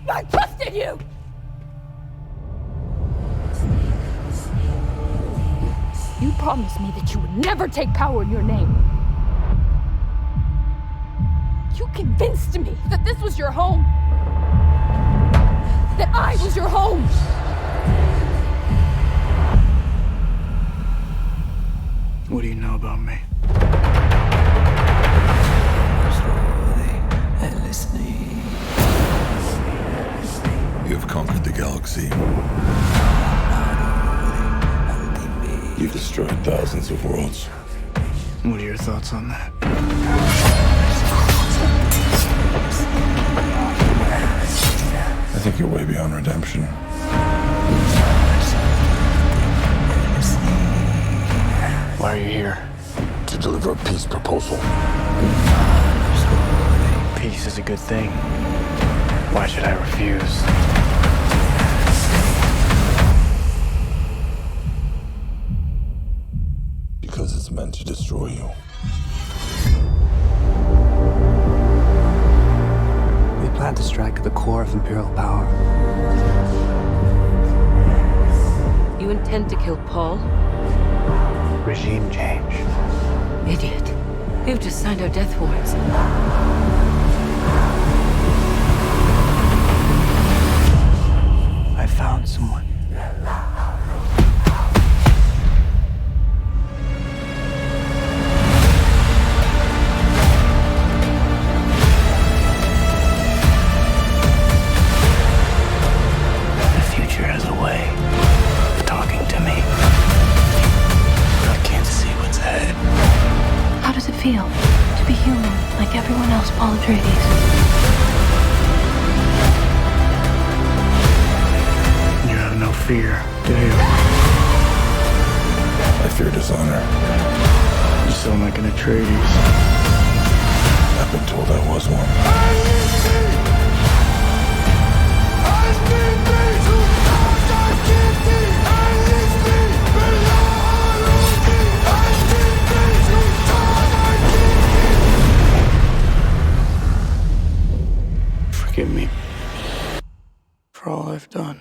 I trusted you! You promised me that you would never take power in your name. You convinced me that this was your home. That I was your home. What do you know about me? You've conquered the galaxy. You've destroyed thousands of worlds. What are your thoughts on that? I think you're way beyond redemption. Why are you here? To deliver a peace proposal. Peace is a good thing. Why should I refuse? Because it's meant to destroy you. We plan to strike at the core of Imperial power. You intend to kill Paul? Regime change. Idiot. You've just signed our death warrants. I found someone. The future has a way of talking to me. I can't see what's ahead. How does it feel to be human like everyone else, Paul Atreides? You have no fear, do you? I fear dishonor. You sound like an Atreides. I've been told I was one. Forgive me for all I've done.